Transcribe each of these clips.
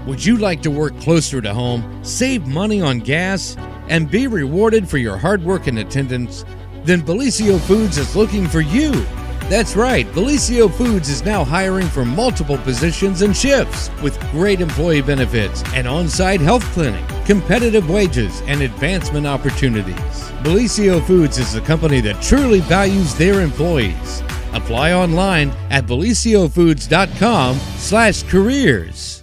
Would you like to work closer to home, save money on gas, and be rewarded for your hard work and attendance? Then Bellisio Foods is looking for you. That's right, Bellisio Foods is now hiring for multiple positions and shifts with great employee benefits, an on-site health clinic, competitive wages, and advancement opportunities. Bellisio Foods is a company that truly values their employees. Apply online at belisiofoods.com/careers.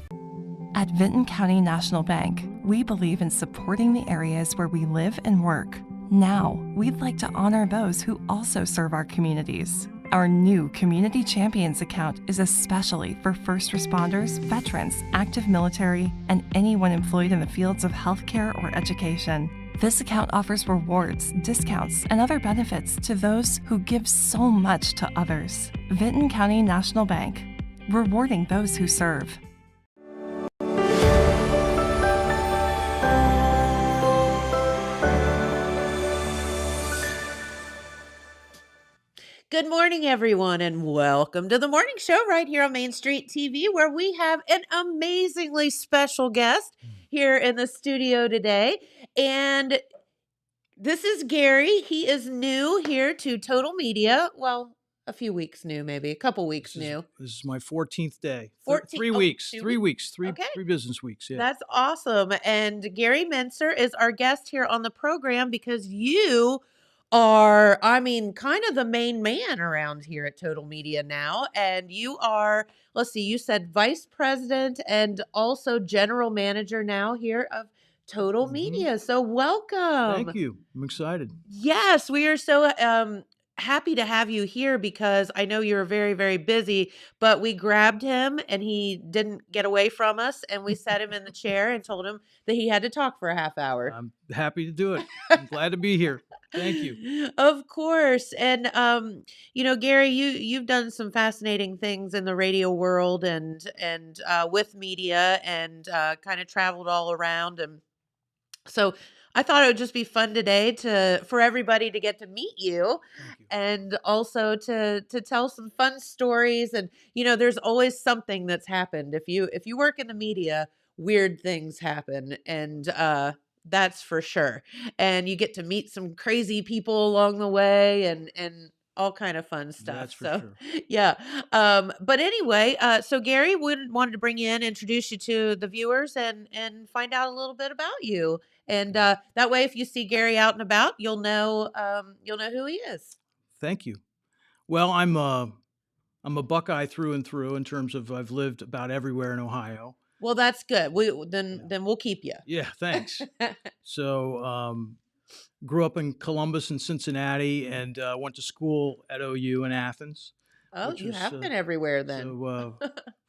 At Vinton County National Bank, we believe in supporting the areas where we live and work. Now, we'd like to honor those who also serve our communities. Our new Community Champions account is especially for first responders, veterans, active military, and anyone employed in the fields of healthcare or education. This account offers rewards, discounts, and other benefits to those who give so much to others. Vinton County National Bank, rewarding those who serve. Good morning, everyone, and welcome to the morning show right here on Main Street TV, where we have an amazingly special guest here in the studio today. And this is Garry. He is new here to Total Media. Well, a few weeks new, maybe a couple weeks new. This is my 14th day. 14 Three weeks, three business weeks. Yeah. That's awesome. And Garry Menser is our guest here on the program because you are, kind of the main man around here at Total Media now. And you are, let's see, you said vice president and also general manager now here of Total Media. So welcome. Thank you. I'm excited. Yes, we are so happy to have you here because I know you're very, very busy, but we grabbed him and he didn't get away from us, and we sat him in the chair and told him that he had to talk for a half hour. I'm happy to do it. I'm glad to be here. Thank you. Of course. And, Garry, you've done some fascinating things in the radio world and with media and kind of traveled all around. And so I thought it would just be fun today for everybody to get to meet you and also to tell some fun stories. And, there's always something that's happened. If you work in the media, weird things happen. And, that's for sure. And you get to meet some crazy people along the way and all kind of fun stuff. That's for sure. Yeah. But anyway, so Garry wanted to bring you in, introduce you to the viewers and find out a little bit about you. And that way, if you see Garry out and about, you'll know who he is. Thank you. Well, I'm a Buckeye through and through in terms of I've lived about everywhere in Ohio. Well, that's good. Then we'll keep you. Yeah, thanks. So grew up in Columbus and Cincinnati and went to school at OU in Athens. Oh, you have been everywhere then. So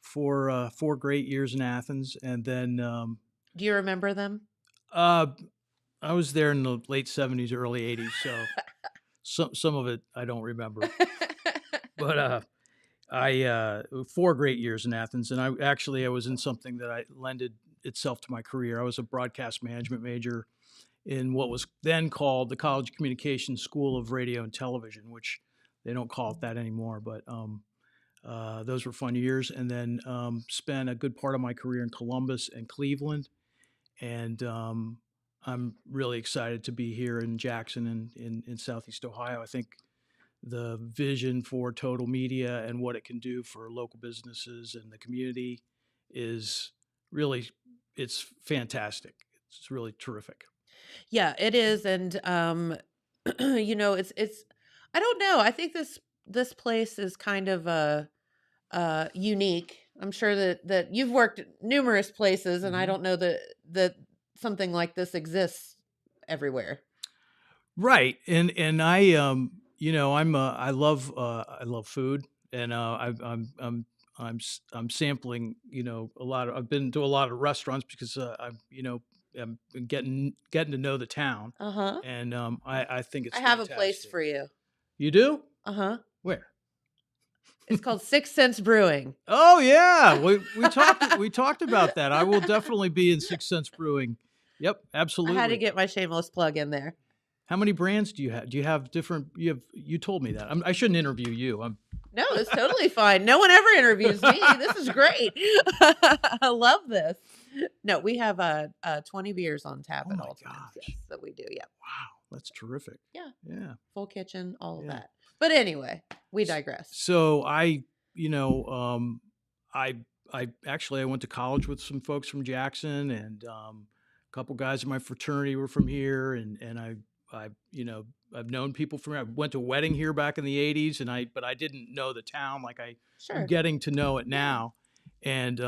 four great years in Athens. And then... do you remember them? I was there in the late 70s, early 80s. So some of it I don't remember. But... I 4 great years in Athens, and I was in something that lended itself to my career. I was a broadcast management major in what was then called the College Communications School of Radio and Television, which they don't call it that anymore. But those were fun years, and then spent a good part of my career in Columbus and Cleveland, and I'm really excited to be here in Jackson and in Southeast Ohio. I think the vision for Total Media and what it can do for local businesses and the community is really, it's fantastic. It's really terrific. Yeah, it is. And, it's, I don't know. I think this place is kind of unique. I'm sure that you've worked at numerous places, and I don't know that something like this exists everywhere. Right. And I, I love food, and I'm sampling, a lot of. I've been to a lot of restaurants because I'm getting to know the town. And I think it's. I have fantastic. a place for you. You do? Where? It's called 6 Cents Brewing. Oh yeah, we talked about that. I will definitely be in 6 Cents Brewing. Yep, absolutely. I had to get my shameless plug in there. How many brands do you have? Do you have different? You told me that. I shouldn't interview you. No, it's totally fine. No one ever interviews me. This is great. I love this. No, we have 20 beers on tap Oh at my all times. gosh. Yes, that we do. Yeah. Wow, that's terrific. Yeah. Yeah. Full kitchen, all of Yeah. that. But anyway, we S- digress. So you know, I actually I went to college with some folks from Jackson, and a couple guys in my fraternity were from here, and I you know I've known people from here. I went to a wedding here back in the '80s, but I didn't know the town like I'm Sure. getting to know it Yeah. now, and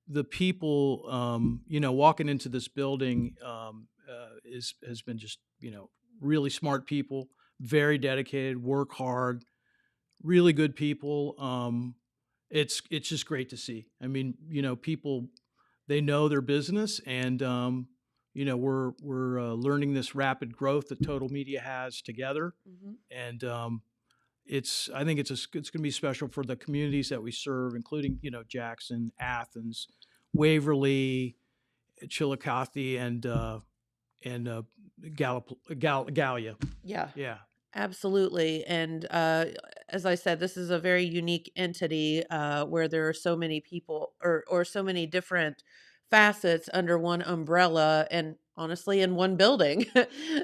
the people you know walking into this building has been just really smart people, very dedicated, work hard, really good people. It's just great to see. I mean, people, they know their business, and we're learning this rapid growth that Total Media has together, Hmm. and I think it's going to be special for the communities that we serve, including Jackson, Athens, Waverly, Chillicothe, and Gallia. Yeah. Yeah. Absolutely. And as I said, this is a very unique entity where there are so many people or so many different facets under one umbrella and honestly in one building.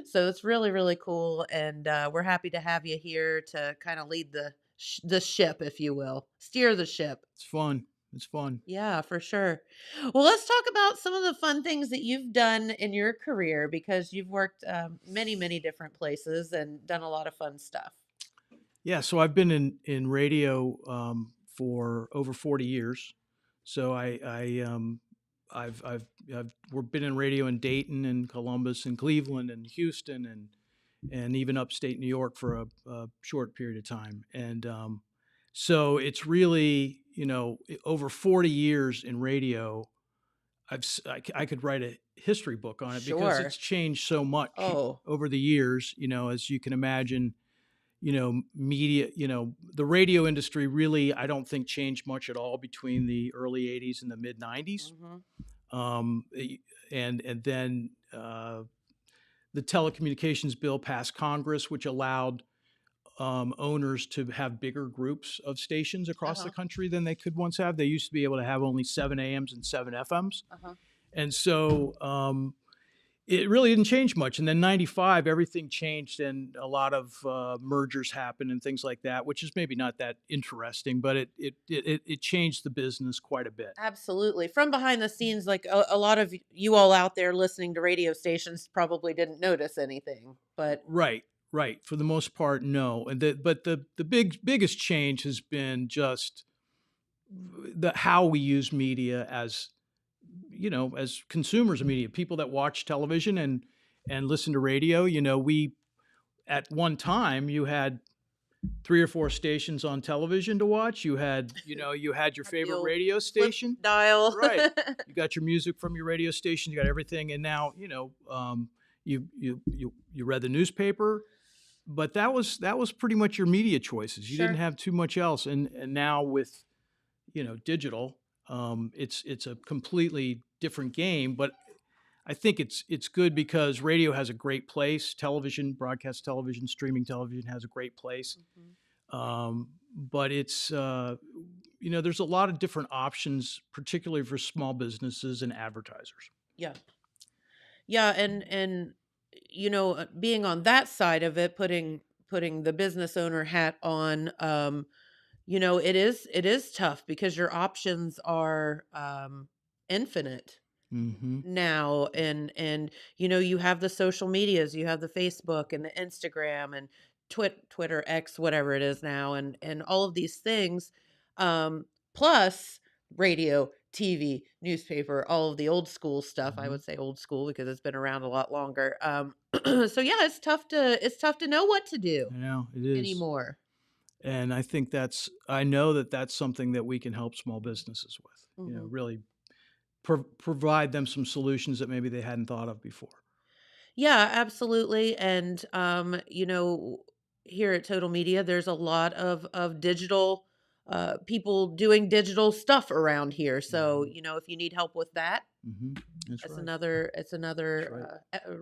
So it's really, really cool. And we're happy to have you here to kind of lead the ship, if you will, steer the ship. It's fun. It's fun. Yeah, for sure. Well, let's talk about some of the fun things that you've done in your career because you've worked many, many different places and done a lot of fun stuff. Yeah, so I've been in radio for over 40 years. So we've been in radio in Dayton and Columbus and Cleveland and Houston and even upstate New York for a short period of time. And so it's really over 40 years in radio. I could write a history book on it because Sure. it's changed so much Oh, over the years. As you can imagine, media, the radio industry really, I don't think changed much at all between the early 80s and the mid 90s. And then the telecommunications bill passed Congress, which allowed owners to have bigger groups of stations across the uh-huh, country than they could once have. They used to be able to have only 7 AMs and 7 FMs. uh-huh. And so it really didn't change much. And then 95, everything changed and a lot of mergers happened and things like that, which is maybe not that interesting, but it changed the business quite a bit. Absolutely. From behind the scenes, like a lot of you all out there listening to radio stations probably didn't notice anything, but Right. Right. For the most part, no. But the biggest change has been just how we use media as as consumers of media, people that watch television and listen to radio. We at one time you had 3 or 4 stations on television to watch. You had your had the favorite old radio flip station. dial. Right. You got your music from your radio station. You got everything, and now you read the newspaper, but that was pretty much your media choices. You didn't Sure. have too much else, and now with digital, it's a completely different game. But I think it's good because radio has a great place. Television, broadcast television, streaming television has a great place. But it's there's a lot of different options, particularly for small businesses and advertisers. Yeah. Yeah, and being on that side of it, putting the business owner hat on, it is tough because your options are infinite Mm-hmm. now, and you have the social medias, you have the Facebook and the Instagram and Twitter X, whatever it is now, and all of these things, plus radio, TV, newspaper, all of the old school stuff. I Mm-hmm. would say old school because it's been around a lot longer. So yeah, it's tough to know what to do I know it is. anymore. And I know that that's something that we can help small businesses with, Hmm. really provide them some solutions that maybe they hadn't thought of before. Yeah, absolutely. And here at Total Media, there's a lot of digital people doing digital stuff around here. So, Mhm. if you need help with that, Mm-hmm. That's it's right. another That's right.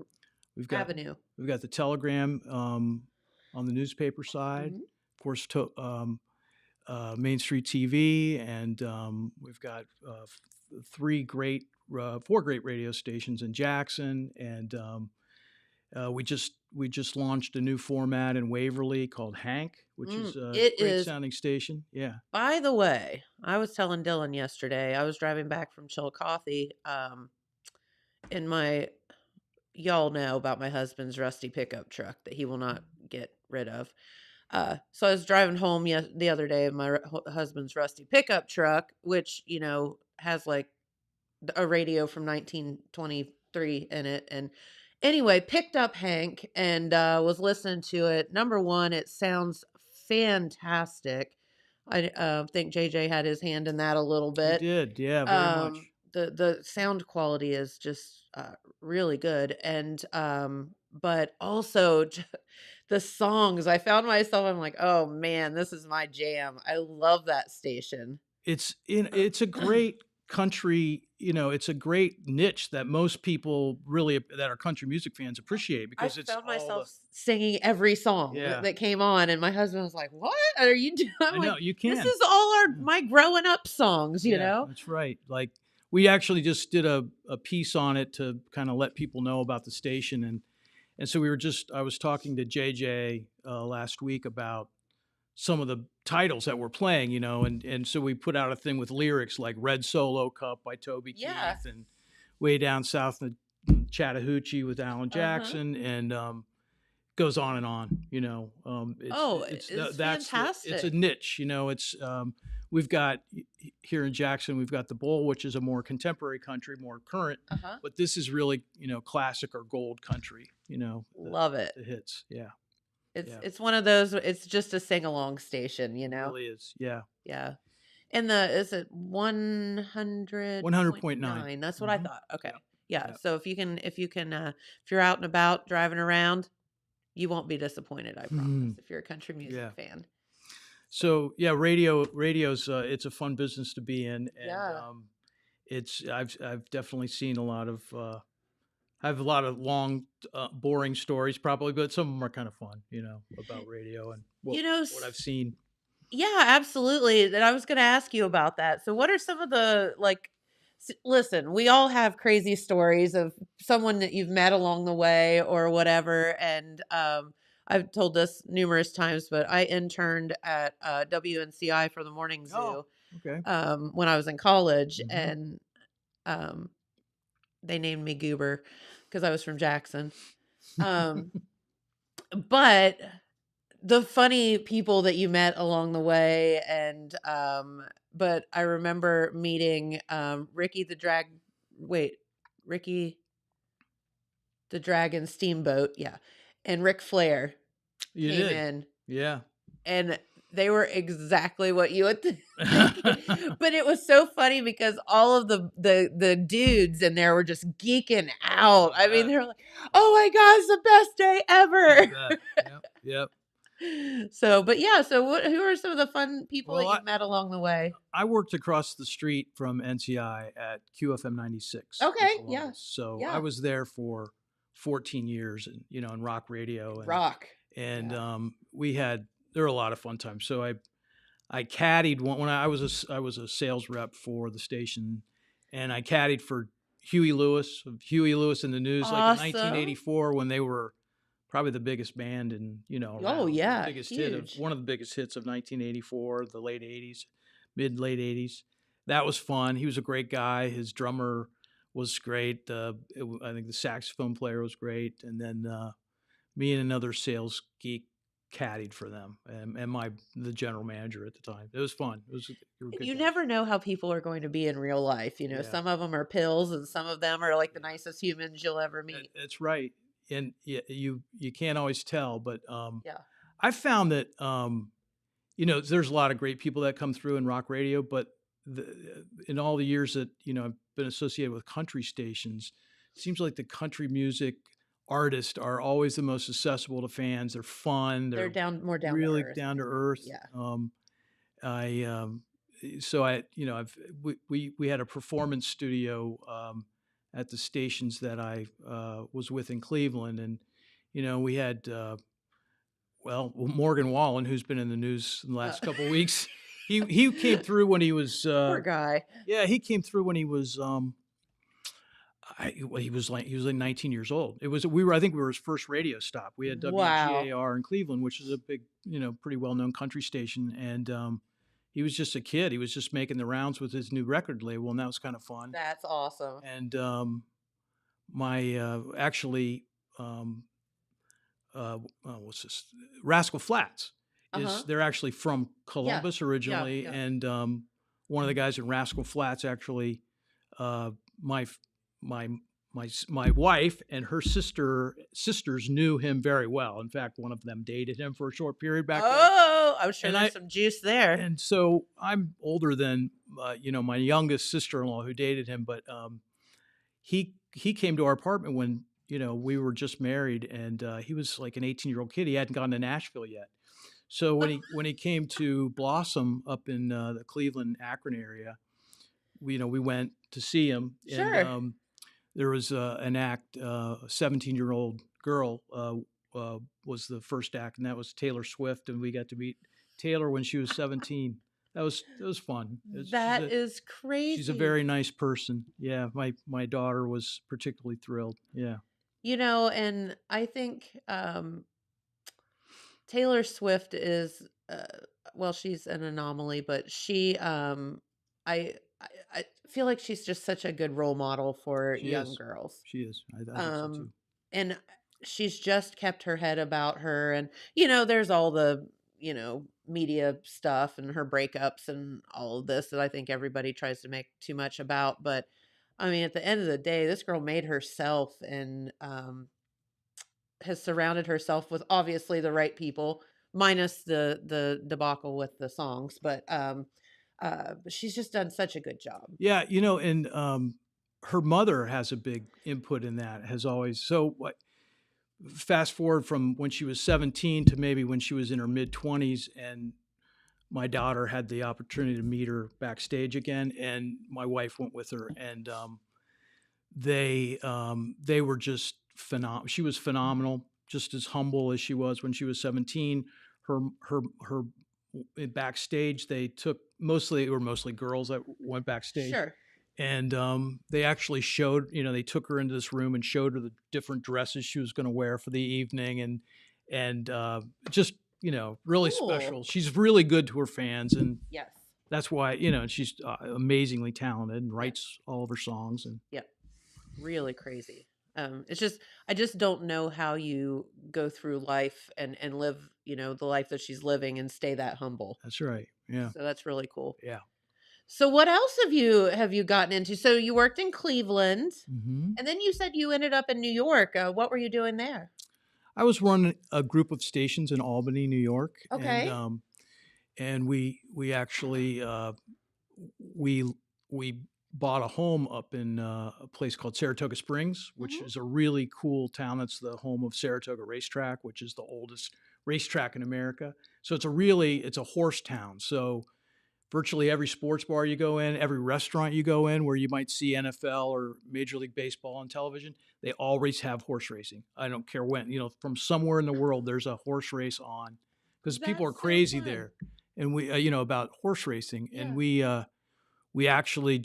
We've got avenue. we've got the Telegram on the newspaper side. Hmm. Of course, Main Street TV, and we've got four great radio stations in Jackson, and we just launched a new format in Waverly called Hank, which is a It great is. sounding station. Yeah, By the way, I was telling Dylan yesterday, I was driving back from Chillicothe, in my y'all know about my husband's rusty pickup truck that he will not get rid of. So I was driving home the other day in my husband's rusty pickup truck, which, has like a radio from 1923 in it. And anyway, picked up Hank and was listening to it. Number one, it sounds fantastic. I think JJ had his hand in that a little he bit. did. Yeah, very much. The sound quality is just really good, and but also the songs. I found myself. I'm like, oh man, this is my jam. I love that station. It's a great country. It's a great niche that most people really that are country music fans appreciate, I because it's found all myself singing every song Yeah. that came on, and my husband was like, "What are you doing?" I'm I know like, you "This can. is all Yeah. my growing up songs," you Yeah, know. that's right. Like, we actually just did a piece on it to kind of let people know about the station, and so I was talking to JJ last week about some of the titles that we're playing, and so we put out a thing with lyrics like "Red Solo Cup" by Toby Yeah. Keith, and "Way Down South in Chattahoochee" with Alan Jackson, and goes on and on. It's It's fantastic. a niche. It's we've got here in Jackson, we've got the Bowl, which is a more contemporary country, more current, but this is really classic or gold country. Love it. The hits. Yeah, It's one of those. It's just a sing along station, it really is. Yeah, Yeah. And is it 100? 100.9. That's what I thought. Okay. Yeah. Yeah. So if you can, if you're out and about driving around, you won't be disappointed. I promise. If you're a country music fan. So yeah, radio's it's a fun business to be in, and I've definitely seen a lot of I have a lot of long boring stories probably, but some of them are kind of fun, about radio and what I've seen. Yeah, absolutely. And I was going to ask you about that. So what are some of the listen, we all have crazy stories of someone that you've met along the way or whatever, and I've told this numerous times, but I interned at WNCI for the morning zoo. Oh, okay. When I was in college, and they named me Goober because I was from Jackson. But the funny people that you met along the way, and but I remember meeting Ricky the Dragon Steamboat, and Ric Flair You came did. in, Yeah. and they were exactly what you would think. But it was so funny because all of the dudes in there were just geeking out. I mean, they were like, "Oh my God, it's the best day ever!" Yep. So, but yeah, so who are some of the fun people that you've met along the way? I worked across the street from NCI at QFM 96. Okay, in Columbus. So yeah. I was there for 14 years, and in rock radio and Rock. And there were a lot of fun times. So I caddied when I was a sales rep for the station, and I caddied for Huey Lewis of Huey Lewis and the News, like in 1984, when they were probably the biggest band, and the biggest huge. one of the biggest hits of 1984, the late 80s, mid-late 80s. That was fun. He was a great guy. His drummer was great. I think the saxophone player was great, and then me and another sales geek caddied for them, and the general manager at the time. It was fun. You never know how people are going to be in real life. Some of them are pills, and some of them are like the nicest humans you'll ever meet. That's right. And you can't always tell, but I found that there's a lot of great people that come through in rock radio, but in all the years that I've been associated with country stations, it seems like the country music artists are always the most accessible to fans. They're fun. They're more down really to earth. down to earth. Yeah. We had a performance studio at the stations that I was with in Cleveland, and we had Morgan Wallen, who's been in the news in the last couple of weeks. He came through when he was Poor guy. yeah, he came through when he was he was like 19 years old. I think we were his first radio stop. We had Wow. WGAR in Cleveland, which is a big, pretty well-known country station, and he was just a kid. He was just making the rounds with his new record label, and that was kind of fun. That's awesome. And my actually what's this? Rascal Flatts they're actually from Columbus originally, yeah. and one of the guys in Rascal Flatts actually my my wife and her sisters knew him very well. In fact, one of them dated him for a short period back then. Oh, I'm sure And there's some juice there. And so I'm older than my youngest sister-in-law who dated him, but he came to our apartment when we were just married, and he was like an 18-year-old kid. He hadn't gone to Nashville yet. So when he came to Blossom up in the Cleveland, Akron area, we went to see him. Sure. And there was an act, a 17-year-old girl was the first act, and that was Taylor Swift, and we got to meet Taylor when she was 17. It was fun. That is crazy. She's a very nice person. Yeah, my daughter was particularly thrilled. Yeah. And I think Taylor Swift is she's an anomaly, but she I feel like she's just such a good role model for young girls. She is. I think so too. And she's just kept her head about her, and there's all the media stuff and her breakups and all of this that I think everybody tries to make too much about. But I mean, at the end of the day, this girl made herself and has surrounded herself with obviously the right people, minus the debacle with the songs. But she's just done such a good job. Yeah, and her mother has a big input in that. Has always so. Fast forward from when she was 17 to maybe when she was in her mid-20s, and my daughter had the opportunity to meet her backstage again, and my wife went with her, and they were just phenomenal. She was phenomenal, just as humble as she was when she was 17. Her backstage, they took mostly girls that went backstage. Sure. And they actually showed, they took her into this room and showed her the different dresses she was going to wear for the evening, and just really Cool. special. She's really good to her fans, and Yes. that's why and she's amazingly talented and writes all of her songs. And Yep. Really crazy. It's just I just don't know how you go through life and live the life that she's living and stay that humble. that's right. Yeah. So that's really cool. Yeah. So what else have you gotten into? So you worked in Cleveland, Mm-hmm. and then you said you ended up in New York. What were you doing there? I was running a group of stations in Albany, New York. Okay. And we actually we bought a home up in a place called Saratoga Springs, which is a really cool town. That's the home of Saratoga Racetrack, which is the oldest racetrack in America. So it's a horse town. So virtually every sports bar you go in, every restaurant you go in where you might see NFL or Major League Baseball on television, they always have horse racing. I don't care when, from somewhere in the world, there's a horse race on because people are That's so crazy fun. there. And we, about horse racing. Yeah. And we actually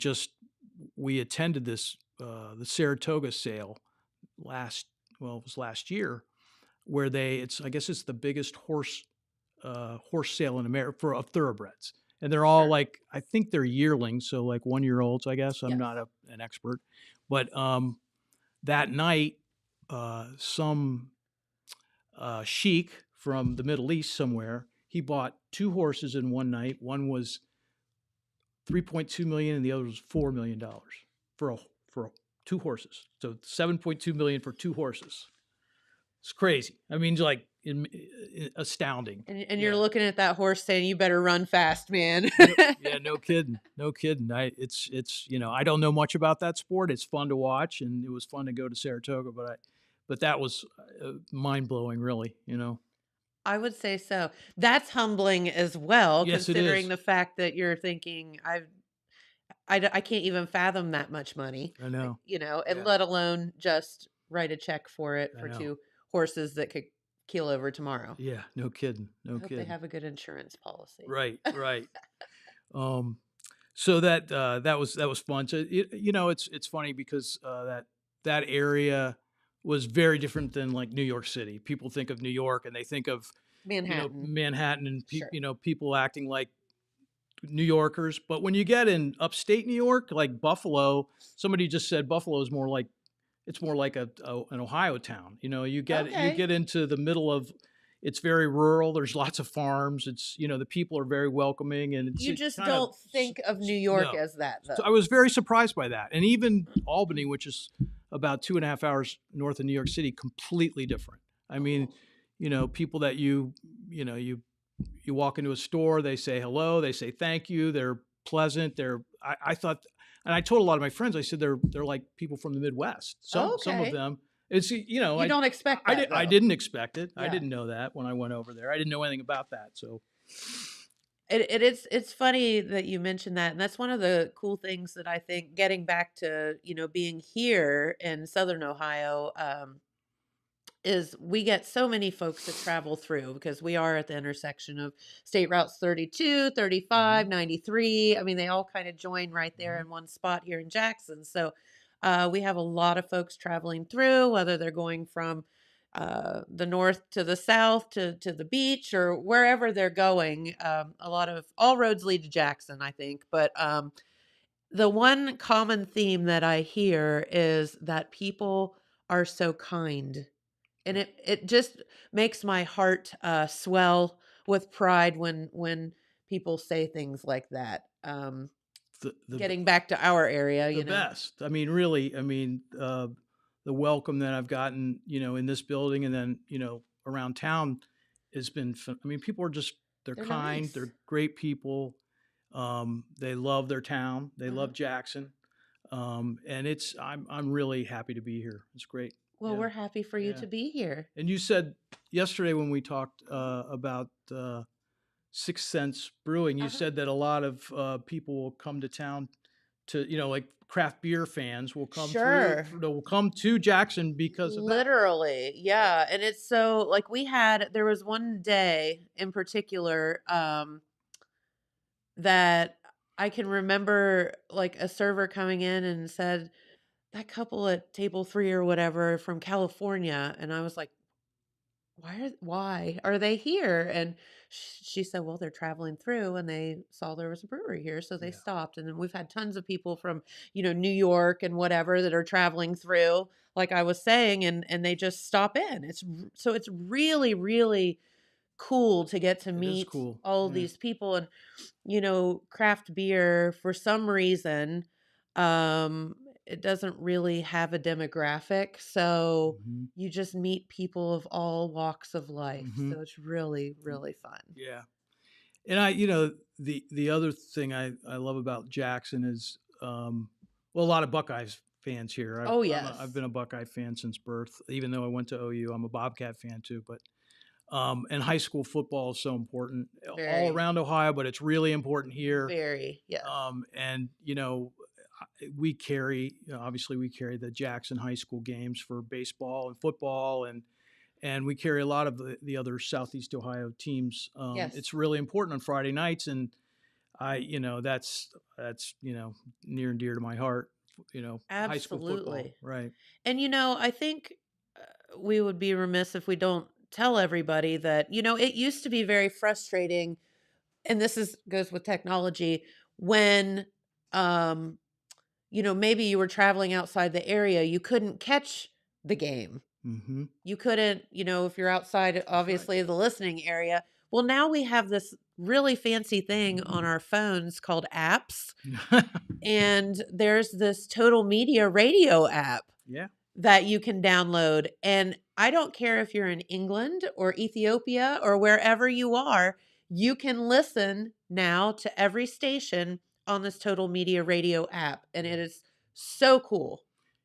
we attended this, the Saratoga sale it was last year, where I guess it's the biggest horse sale in America of thoroughbreds. And they're all Sure. I think they're yearlings, so 1-year-olds, I guess. I'm Yes. not an expert. But that night, some sheik from the Middle East somewhere, he bought 2 horses in one night. One was $3.2 million and the other was $4 million for 2 horses. So $7.2 million for 2 horses. It's crazy. I mean, astounding. And you're looking at that horse saying, "You better run fast, man." Yeah, no kidding. It's I don't know much about that sport. It's fun to watch, and it was fun to go to Saratoga, but that was mind blowing, really. I would say so. That's humbling as well, Yes, it considering is. the fact that you're thinking, I can't even fathom that much money, I know. and Yeah. let alone just write a check for it I for know. 2 horses that could keel over tomorrow. Yeah, no kidding. I No hope they kidding. have a good insurance policy. Right, right. Um, so that was fun. So it's funny because that area was very different than like New York City. People think of New York and they think of Manhattan. Manhattan and Sure. people acting like New Yorkers. But when you get in upstate New York, like Buffalo, somebody just said Buffalo is more like it's more like an Ohio town. You Okay. get into the middle of it's very rural. There's lots of farms. It's the people are very welcoming and You just kind of don't think of New York no. as that, So I though. was very surprised by that. And even Albany, which is about 2.5 hours north of New York City, completely different. I mean, people that you walk into a store, they say hello, they say thank you, they're pleasant. I thought, and I told a lot of my friends, I said they're like people from the Midwest. Some of Okay. them. It's You don't expect that, I though. didn't expect it. I Yeah. didn't know that when I went over there. I didn't know anything about that. So It's funny that you mentioned that, and that's one of the cool things that I think, getting back to being here in Southern Ohio, is we get so many folks that travel through, because we are at the intersection of state routes 32, 35, 93. I mean, they all kind of join right there in one spot here in Jackson. So we have a lot of folks traveling through, whether they're going from the north to the south to the beach, or wherever they're going. A lot of all roads lead to Jackson, I think. But the one common theme that I hear is that people are so kind, and it just makes my heart swell with pride when people say things like that. the Getting back to our area, the best. I mean, really. I mean, the welcome that I've gotten, in this building and then around town has been. I mean, people are just they're They're kind. nice. They're great people. They love their town. They Uh-huh. love Jackson. And I'm really happy to be here. It's great. Well, Yeah. we're happy for you Yeah. to be here. And you said yesterday when we talked about Sixth Sense Brewing, you Uh-huh. said that a lot of people will come to town to, like craft beer fans will come Sure. will come to Jackson because of that. Literally, yeah. And it's so, like, there was one day in particular that I can remember, like, a server coming in and said, "That couple at table 3 or whatever from California." And I was like, why are they here? And she said, "Well, they're traveling through and they saw there was a brewery here, so they Yeah. stopped." And then we've had tons of people from, New York and whatever, that are traveling through, like I was saying, and they just stop in. So it's really, really cool to get to It is meet cool. all of Yeah. these people. And craft beer, for some reason, it doesn't really have a demographic. So Mhm. you just meet people of all walks of life. Mhm. So it's really, really fun. Yeah. And the other thing I love about Jackson is well, a lot of Buckeyes fans here. Oh, I've yes. been a Buckeye fan since birth. Even though I went to OU, I'm a Bobcat fan too. But and high school football is so important all Very, around Ohio, but it's really important here. very, yes. And obviously we carry the Jackson high school games for baseball and football, and we carry a lot of the other Southeast Ohio teams. Yes. It's really important on Friday nights, and that's near and dear to my heart. High school football, Absolutely. right? And I think we would be remiss if we don't tell everybody that, it used to be very frustrating, and this goes with technology, when maybe you were traveling outside the area, you couldn't catch the game. Mm-hmm. You couldn't, if you're outside, obviously, the listening area. Well, now we have this really fancy thing on our phones called apps. And there's this Total Media Radio app Yeah. that you can download. And I don't care if you're in England or Ethiopia or wherever you are, you can listen now to every station on this Total Media Radio app. And it is so cool.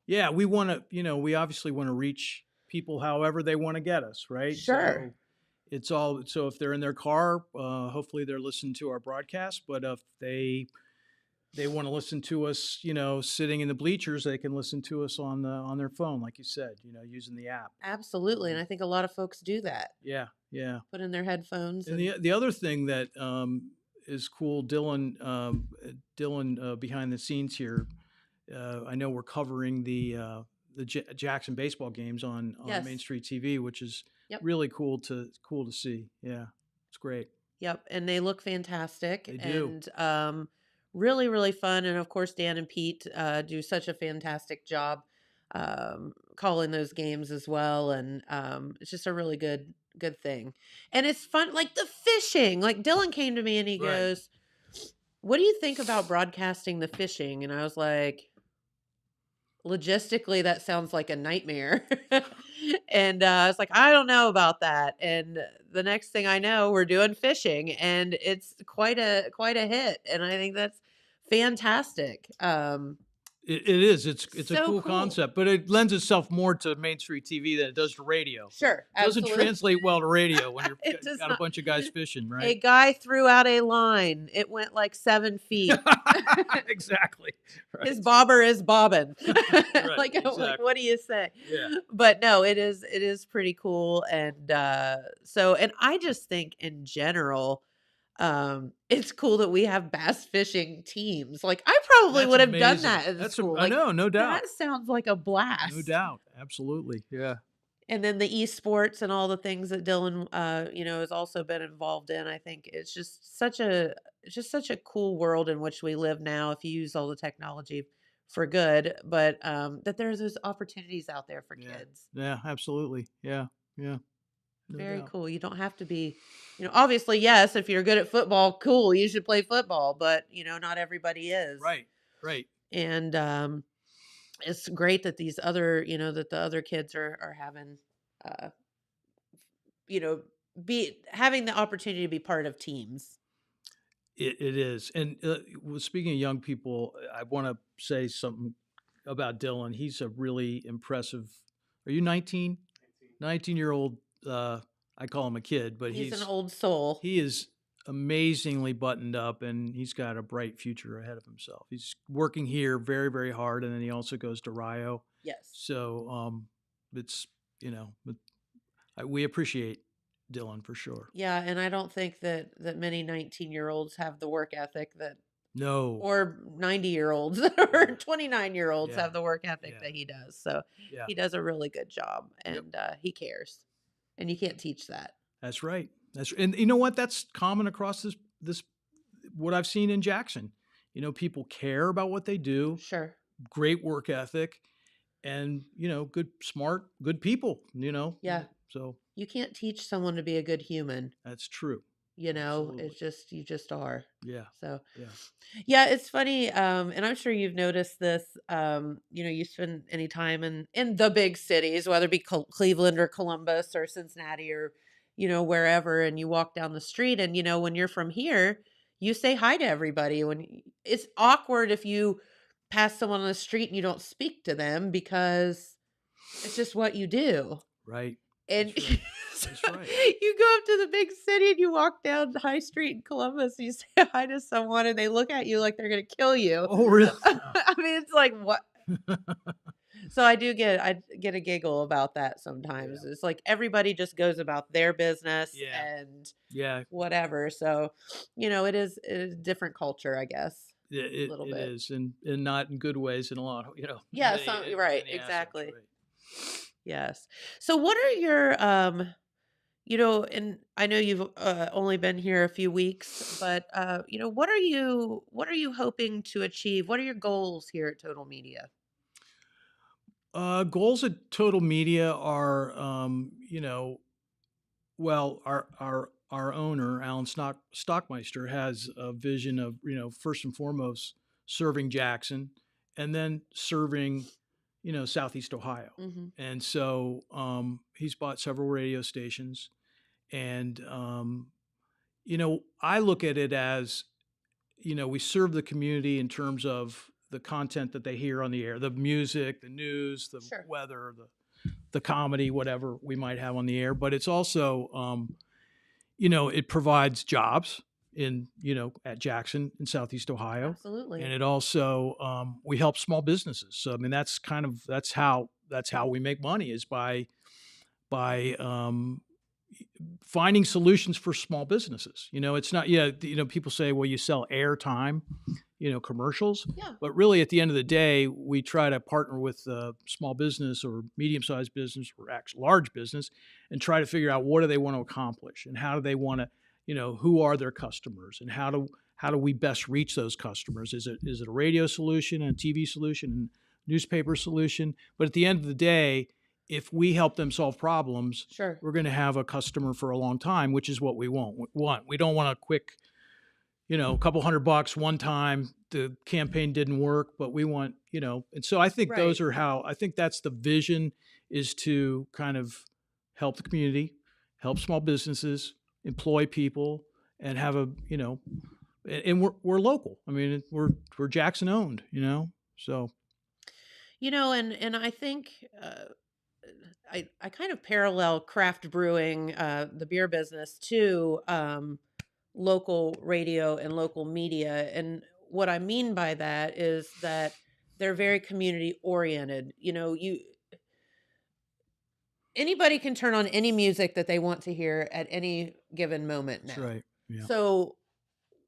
Yeah, we want to, we obviously want to reach people however they want to get us, right? Sure. So if they're in their car, hopefully they're listening to our broadcast. But if they they want to listen to us, sitting in the bleachers, they can listen to us on their phone, like you said, using the app. Absolutely. And I think a lot of folks do that. Yeah, yeah. Put in their headphones. And the other thing that is cool, Dylan, behind the scenes here. I know we're covering the Jackson baseball games on Yes. Main Street TV, which is Yep. really cool to see. Yeah, it's great. Yep, and they look fantastic. They do. And really, really fun. And of course, Dan and Pete do such a fantastic job calling those games as well. And it's just a really good thing. And it's fun, like the fishing. Like Dylan came to me and he Right. goes, "What do you think about broadcasting the fishing?" And I was like, logistically, that sounds like a nightmare. And I was like, I don't know about that. And the next thing I know, we're doing fishing, and it's quite a hit. And I think that's fantastic. It is. It's a So cool cool. concept, but it lends itself more to Main Street TV than it does to radio. Sure, It doesn't absolutely. translate well to radio when you're It does got a not. bunch of guys fishing, A right? guy threw out a line. It went like 7 feet. Exactly. Right. His bobber is bobbing. Like, exactly. what do you say? Yeah. But no, it is pretty cool. And and I just think in general, it's cool that we have bass fishing teams. Like I probably That's would have done amazing. that in That's school. I Like, know, no doubt. that sounds like a blast. No doubt. Absolutely. Yeah. And then the esports and all the things that Dylan, has also been involved in. I think it's just such a cool world in which we live now. If you use all the technology for good, but that there's those opportunities out there for Yeah. kids. Yeah, absolutely. Yeah. Yeah. No Very doubt. cool. You don't have to be, obviously, yes, if you're good at football, cool, you should play football, but not everybody is. Right. Right. And it's great that these other, that the other kids are having, be having the opportunity to be part of teams. It is. And speaking of young people, I want to say something about Dylan. He's a really impressive. Are you 19? 19-year-old. I call him a kid, but He's an old soul. he is amazingly buttoned up, and he's got a bright future ahead of himself. He's working here very, very hard, and then he also goes to Rio. Yes. So it's we appreciate Dylan for sure. Yeah, and I don't think that many 19-year-olds have the work ethic that, No. or 90-year-olds or 29-year-olds Yeah. have the work ethic Yeah. that he does. So Yeah. he does a really good job, and he cares, and you can't teach that. That's right. And you know what? That's common across this what I've seen in Jackson. People care about what they do, Sure. great work ethic, and good people. Yeah. So You can't teach someone to be a good human. that's true. It's just, you just are. Yeah. So Yeah. yeah, it's funny. And I'm sure you've noticed this. You spend any time in the big cities, whether it be Cleveland or Columbus or Cincinnati or, wherever, and you walk down the street and, when you're from here, you say hi to everybody. It's awkward if you pass someone on the street and you don't speak to them because it's just what you do. Right. And That's right. so That's right. you go up to the big city and you walk down High Street in Columbus, and you say hi to someone and they look at you like they're going to kill you. Oh, really? I mean, it's like, what? So I get a giggle about that sometimes. Yeah. It's like everybody just goes about their business Yeah. and Yeah. whatever. So, it is a different culture, I guess. It little it bit. is, and not in good ways, in a lot. Yeah, right, many aspects, exactly. right. Yes. So what are your, and I know you've only been here a few weeks, but, what are you hoping to achieve? What are your goals here at Total Media? Goals at Total Media are, well, our owner, Alan Stockmeister, has a vision of, first and foremost, serving Jackson, and then serving, Southeast Ohio. Mm-hmm. And so he's bought several radio stations, and I look at it as, we serve the community in terms of the content that they hear on the air, the music, the news, the Sure. weather, the comedy, whatever we might have on the air. But it's also, it provides jobs. in, at Jackson in Southeast Ohio. Absolutely. And it also, we help small businesses. So, I mean, that's how we make money, is by finding solutions for small businesses. It's not, people say, well, you sell airtime, commercials, Yeah. but really at the end of the day, we try to partner with small business or medium-sized business or actually large business and try to figure out what do they want to accomplish and how do they want to, who are their customers and how do we best reach those customers? Is it a radio solution, a TV solution, a newspaper solution? But at the end of the day, if we help them solve problems, Sure. we're going to have a customer for a long time, which is what we want. We don't want a quick, a couple $100 one time. The campaign didn't work, but we want, and so I think those Right. are I think that's the vision, is to kind of help the community, help small businesses, employ people, and have and we're local. I mean, we're Jackson owned, so. And I think I kind of parallel craft brewing, the beer business, to local radio and local media. And what I mean by that is that they're very community oriented. Anybody can turn on any music that they want to hear at any given moment now. That's right. Yeah. So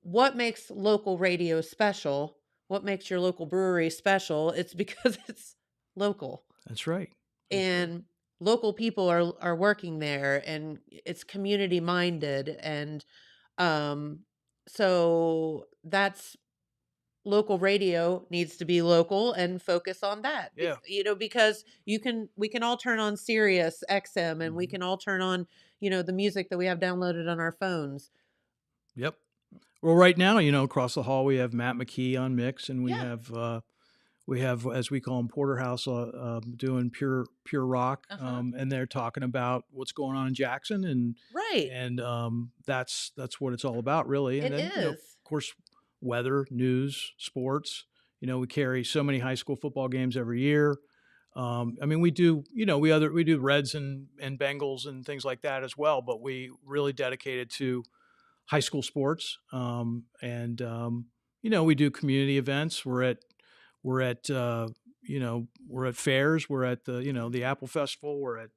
what makes local radio special? What makes your local brewery special? It's because it's local. That's right. And local people are working there, and it's community minded. And so that's local radio needs to be local and focus on that. Yeah. Because we can all turn on Sirius XM, and we can all turn on, the music that we have downloaded on our phones. Yep. Well, right now, across the hall, we have Matt McKee on mix, and we have, as we call them, Porterhouse, doing pure rock. And they're talking about what's going on in Jackson, and Right. And that's what it's all about, really. And It then, is. of course, weather, news, sports. We carry so many high school football games every year. I mean, we do, we do Reds and Bengals and things like that as well. But we really dedicated to high school sports. We do community events. We're at fairs. We're at the Apple Festival. We're at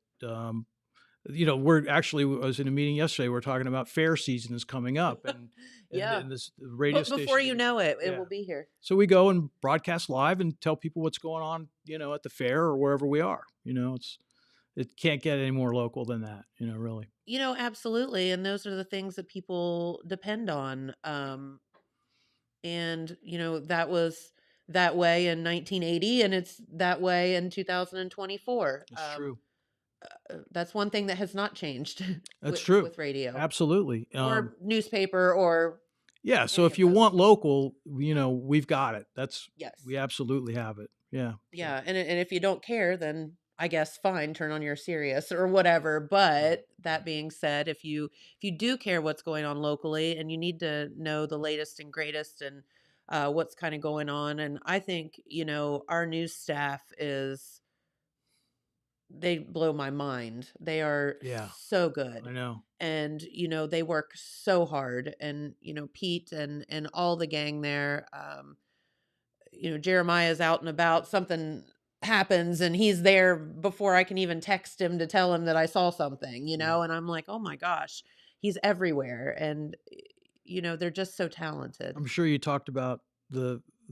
we're actually, I was in a meeting yesterday. We're talking about fair season is coming up, and and this radio station. Before you know it, it will be here. So we go and broadcast live and tell people what's going on, at the fair or wherever we are. It can't get any more local than that, really. Absolutely. And those are the things that people depend on. And that was that way in 1980, and it's that way in 2024. That's true. That's one thing that has not changed. That's true. With radio. Absolutely. Or newspaper or. Yeah. So if you want local, we've got it. Yes. We absolutely have it. Yeah. Yeah. And if you don't care, then I guess fine, turn on your Sirius or whatever. But that being said, if you do care what's going on locally, and you need to know the latest and greatest and what's kind of going on. And I think, our news staff they blow my mind. They are so good. I know. And, they work so hard, and, Pete and all the gang there, Jeremiah's out and about, something happens and he's there before I can even text him to tell him that I saw something, and I'm like, oh my gosh, he's everywhere. And, they're just so talented. I'm sure you talked about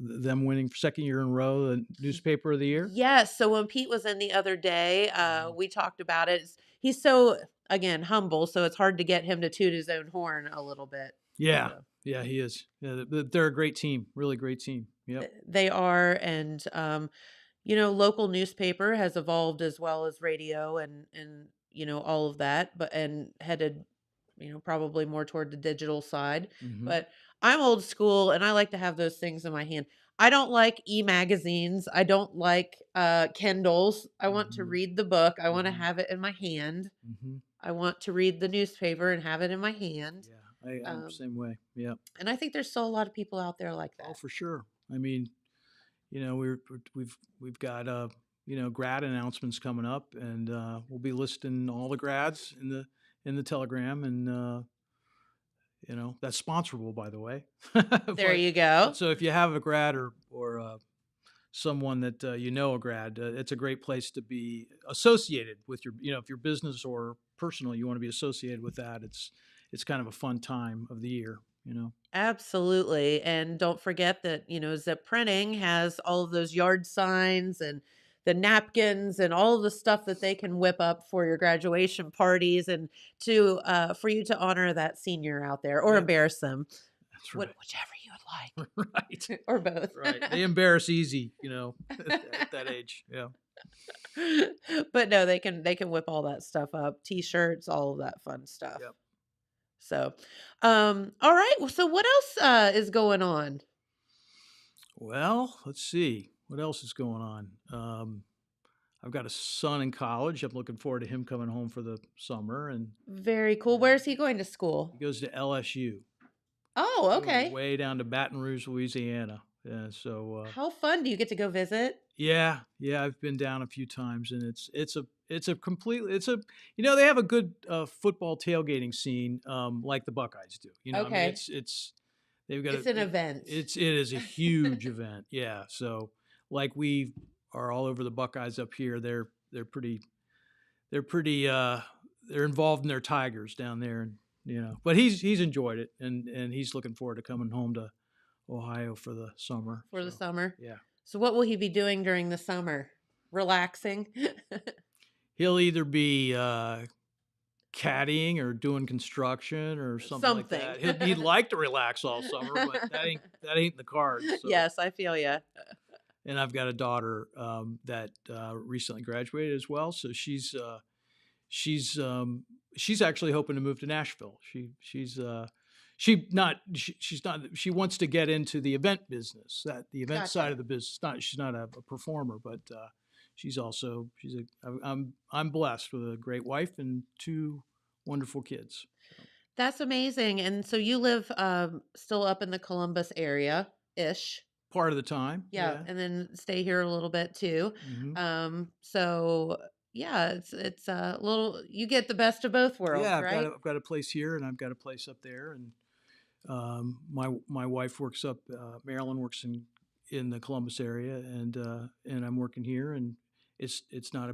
them winning for second year in a row, the newspaper of the year. Yes. So when Pete was in the other day, we talked about it. He's so, again, humble. So it's hard to get him to toot his own horn a little bit. Yeah. Yeah, he is. Yeah, they're a great team, really great team. Yep. They are. And, local newspaper has evolved as well as radio and all of that, and headed, probably more toward the digital side. But I'm old school, and I like to have those things in my hand. I don't like e-magazines. I don't like Kindles. I want to read the book. I want to have it in my hand. I want to read the newspaper and have it in my hand. Yeah, I'm the same way. Yeah. And I think there's still a lot of people out there like that. Oh, for sure. I mean, we've got grad announcements coming up, and we'll be listing all the grads in the Telegram, and That's sponsorable, by the way. There but you go. but so if you have a grad or someone that a grad, it's a great place to be associated with your, if your business or personal, you want to be associated with that. It's kind of a fun time of the year. Absolutely. And don't forget that, Zip Printing has all of those yard signs and the napkins and all of the stuff that they can whip up for your graduation parties and to for you to honor that senior out there or Yeah, embarrass them. that's right. Whichever you would like. Right. Or both. Right. They embarrass easy, at that age. Yeah. But no, they can whip all that stuff up. T-shirts, all of that fun stuff. Yep. So, all right. So what else is going on? Well, let's see. What else is going on? I've got a son in college. I'm looking forward to him coming home for the summer, and Very cool. Where's he going to school? he goes to LSU. Oh, okay. Way down to Baton Rouge, Louisiana. Yeah, so How fun. Do you get to go visit? yeah, I've been down a few times, and they have a good football tailgating scene, like the Buckeyes do. I mean, Okay. they've got It's an event. it is a huge event. Yeah, so like we are all over the Buckeyes up here. They're pretty they're involved in their Tigers down there, and but he's enjoyed it, and he's looking forward to coming home to Ohio for the summer. For the summer. Yeah. So what will he be doing during the summer? Relaxing? He'll either be caddying or doing construction or something like that. He'd like to relax all summer, but that ain't in the cards. So. Yes, I feel you. And I've got a daughter that recently graduated as well, so she's actually hoping to move to Nashville. She wants to get into the event business, the event Gotcha. side of the business. She's not a performer, but I'm blessed with a great wife and two wonderful kids. That's amazing. And so you live still up in the Columbus area-ish. Part of the time. Yeah. And then stay here a little bit too. Mm-hmm. So yeah, it's a little, you get the best of both worlds, Yeah, right? I've got a place here and I've got a place up there, and my wife works up. Marilyn works in the Columbus area, and I'm working here, and it's not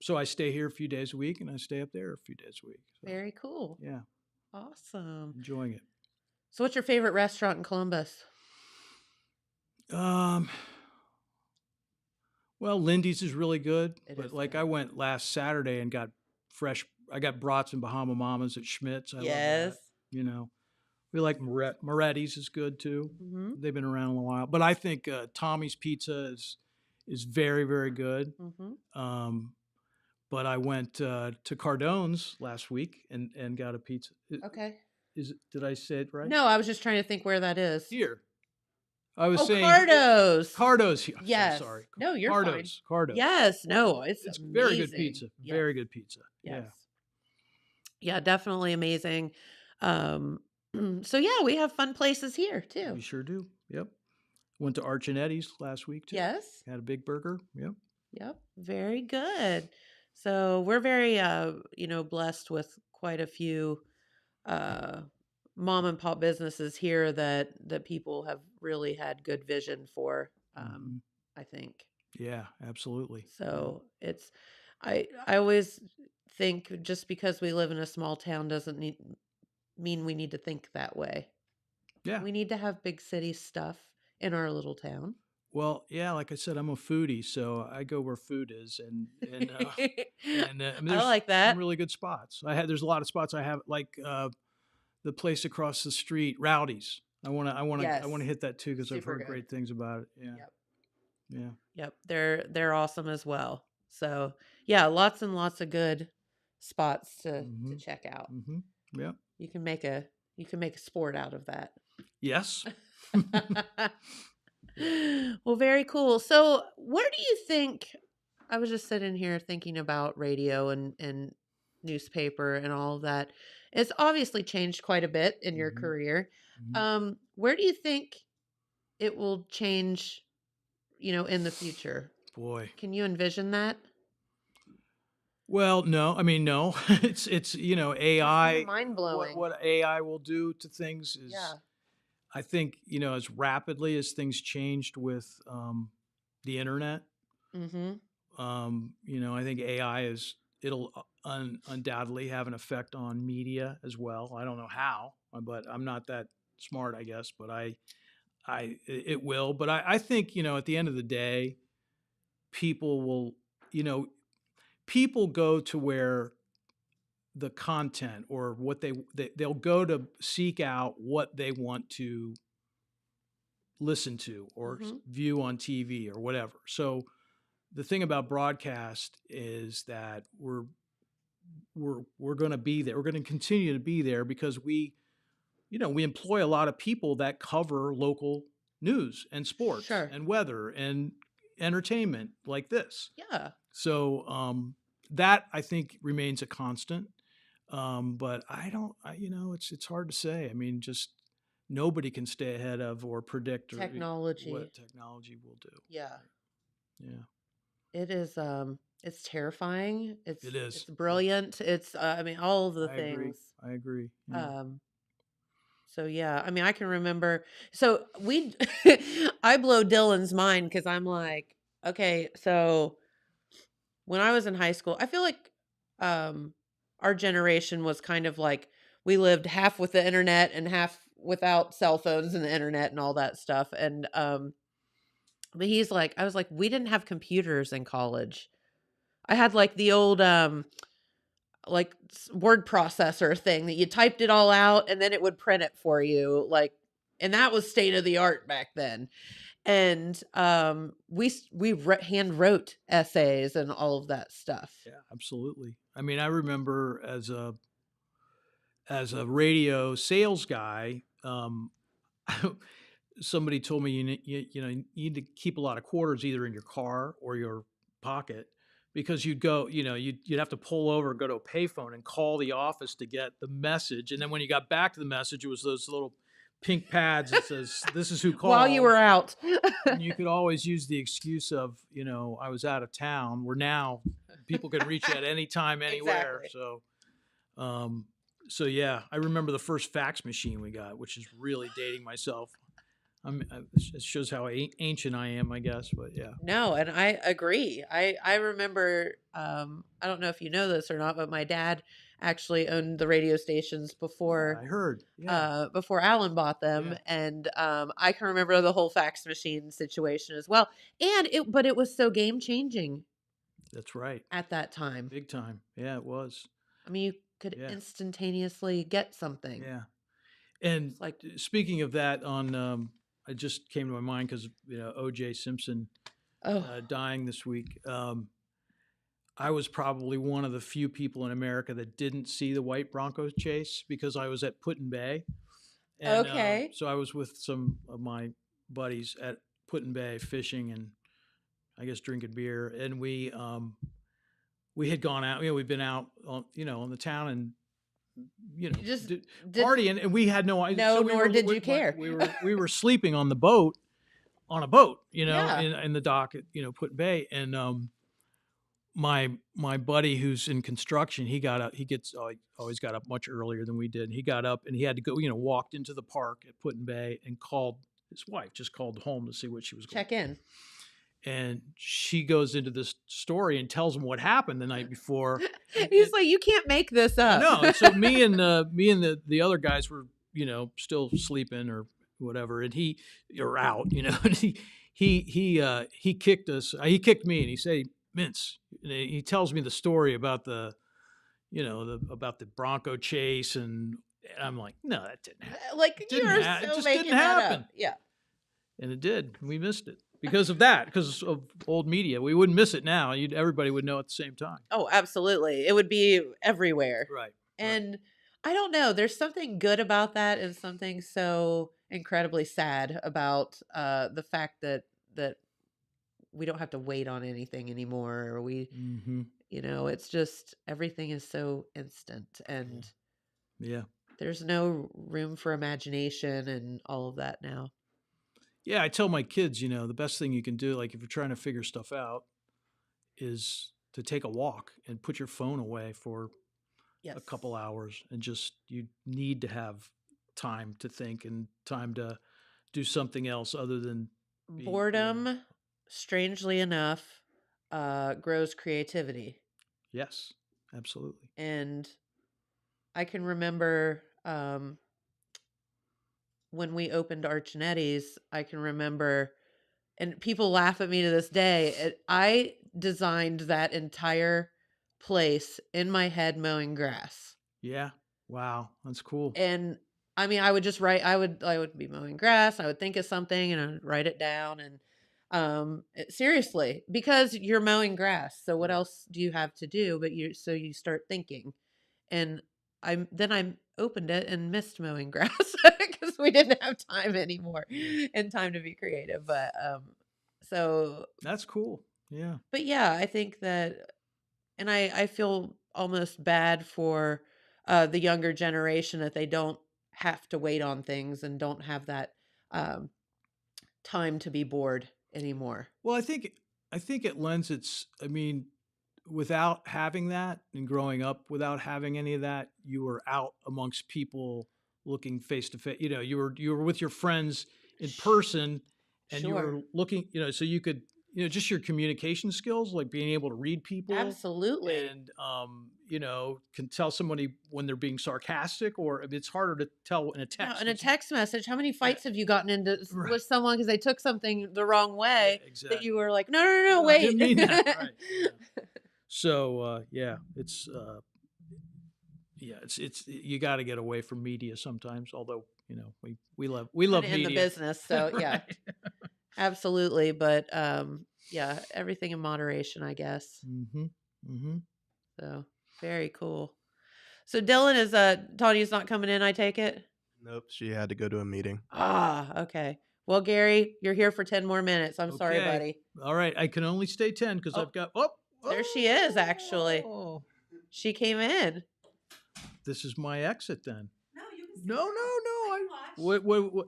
so I stay here a few days a week, and I stay up there a few days a week. So, Very cool. yeah, Awesome. enjoying it. So what's your favorite restaurant in Columbus? Well, Lindy's is really good, It but is like good. I went last Saturday and got I got brats and Bahama Mamas at Schmidt's. I love Yes. that. We like Moretti's is good too. Mm-hmm. They've been around a while, but I think Tommy's Pizza is very, very good. Mm-hmm. But I went to Cardone's last week and got a pizza. Okay. Did I say it right? No, I was just trying to think where that is. Here. I was saying Cardo's. Cardo's. Yes. I'm sorry. No, you're fine. Cardo's. Yes. No, it's very good amazing. pizza. Yes. Very good pizza. Yes. Yeah, definitely amazing. So yeah, we have fun places here too. We sure do. Yep. Went to Arch and Eddie's last week too. Yes. Had a big burger. Yep. Yep. Very good. So we're very blessed with quite a few mom and pop businesses here that people have really had good vision for. I think. Yeah, absolutely. So it's I always think just because we live in a small town doesn't mean we need to think that way. Yeah. We need to have big city stuff in our little town. Well, yeah, like I said, I'm a foodie, so I go where food is, and I mean, I there's like that. some really good spots. There's a lot of spots I have, like the place across the street, Rowdy's. I want to hit that too because I've Super heard good. great things about it. Yeah. Yep. Yeah. Yep. They're awesome as well. So yeah, lots and lots of good spots to check out. Mm-hmm. Yep. You can make a sport out of that. Yes. Well, very cool. So where do you think, I was just sitting here thinking about radio and newspaper and all of that. It's obviously changed quite a bit in your career. Mm-hmm. Where do you think it will change, in the future? Boy. Can you envision that? Well, no, I mean, no, it's It's kind of AI. mind What blowing. AI will do to things is, Yeah. I think, as rapidly as things changed with the internet. Mm-hmm. I think AI it'll undoubtedly have an effect on media as well. I don't know how, but I'm not that smart, I guess. But it will. But I think at the end of the day, people will, you know, people go to where the content or what they'll go to seek out what they want to listen to or Mm-hmm. view on TV or whatever. So the thing about broadcast is that we're going to be there. We're going to continue to be there because we employ a lot of people that cover local news and sports Sure. and weather and entertainment like this. Yeah. So that I think remains a constant. But I don't, it's hard to say. I mean, just nobody can stay ahead of or predict Technology. what technology will do. Yeah. Yeah, It is it's terrifying. it It's is. Yeah, brilliant. It's I mean all of the I agree. things. I agree. Yeah. Um so yeah, I mean I can remember so we I blow Dylan's mind cuz I'm like, okay, so when I was in high school, I feel like um our generation was kind of like we lived half with the internet and half without cell phones and the internet and all that stuff and but he's like I was like we didn't have computers in college. I had like the old like word processor thing that you typed it all out and then it would print it for you like and that was state of the art back then. And hand wrote essays and all of that stuff. Yeah, absolutely. I mean, I remember as a radio sales guy, somebody told me you need to keep a lot of quarters either in your car or your pocket because you'd go, you'd have to pull over, go to a payphone, and call the office to get the message, and then when you got back to the message, it was those little pink pads that says this is who While you called. were out. And you could always use the excuse of, I was out of town. Where now people can reach you at any time, anywhere. Exactly. So yeah, I remember the first fax machine we got, which is really dating myself. It shows how ancient I am, I guess. But yeah, No, and I agree. I remember I don't know if you know this or not, but my dad actually owned the radio stations yeah, I heard. Yeah, before Alan bought them yeah, and I can remember the whole fax machine situation as well. And it was so game changing that's right. at that time. Big time. Yeah, it was. I mean, you could Yeah, instantaneously get something. yeah. And It's like, speaking of that, I just came to my mind because O.J. Simpson oh, dying this week. I was probably one of the few people in America that didn't see the white Bronco chase because I was at Put-in-Bay. And okay. so I was with some of my buddies at Put-in-Bay fishing and I guess drinking beer. And we had gone out, we'd been out on, on the town and, You just did partying, and we had no idea. no, So nor did you care. We were sleeping on a boat, Yeah. in the dock at, Put-in-Bay. And my buddy who's in construction, he got up. He always got up much earlier than we did. And he got up and he had to go. Walked into the park at Put-in-Bay and called his wife. Just called home to see what she was going. Check in. And she goes into this story and tells him what happened the night before. He's like, you can't make this up. No, and so me and the other guys were still sleeping or whatever, and he or out, and he kicked us. He kicked me, and he said, "Mince." And he tells me the story about about the Bronco chase, and I'm like, "No, that didn't happen." Like Didn't you're ha- it so just making didn't that happen. up. Yeah. And it did. We missed it because of that, because of old media. We wouldn't miss it now. Everybody would know at the same time. Oh, absolutely. It would be everywhere. Right. And I don't know. There's something good about that and something so incredibly sad about the fact that we don't have to wait on anything anymore. Or Mm-hmm. It's just everything is so instant and Yeah. there's no room for imagination and all of that now. Yeah, I tell my kids, the best thing you can do, like if you're trying to figure stuff out, is to take a walk and put your phone away for Yes. a couple hours, and just you need to have time to think and time to do something else other than Boredom, strangely enough, grows creativity. Yes, absolutely. And I can remember when we opened Archinetti's, I can remember, and people laugh at me to this day, I designed that entire place in my head mowing grass. Yeah. Wow. That's cool. And I mean, I would just write, I would be mowing grass. I would think of something and I'd write it down. And seriously, because you're mowing grass. So what else do you have to do? But so you start thinking. And I opened it and missed mowing grass because we didn't have time anymore and time to be creative. But so That's cool. Yeah. but yeah, I think that, and I feel almost bad for the younger generation that they don't have to wait on things and don't have that time to be bored anymore. Well, I think it lends its. I mean, without having that and growing up without having any of that, you were out amongst people, looking face to face. You were with your friends in person, and you were Sure. looking. So you could. Just your communication skills, like being able to read people. Absolutely. And, can tell somebody when they're being sarcastic, or it's harder to tell in a Now, text. in a text message, how many fights have you gotten into Right. with someone because they took something the wrong way exactly. that you were like, no, No, I wait. didn't mean that. Right. Yeah. So, it's, it's you got to get away from media sometimes. Although, we love Kinda media in the business. So yeah, Right. absolutely. But yeah, everything in moderation, I guess. Mm-hmm. Mm-hmm. So very cool. So Dylan is Tonia's not coming in, I take it? Nope, she had to go to a meeting. Ah, okay. Well, Gary, you're here for 10 more minutes. I'm sorry, Okay. buddy. All right. I can only stay 10 because Oh, I've got. there she is, actually. Oh. She came in. This is my exit then. No, you can. No. I What?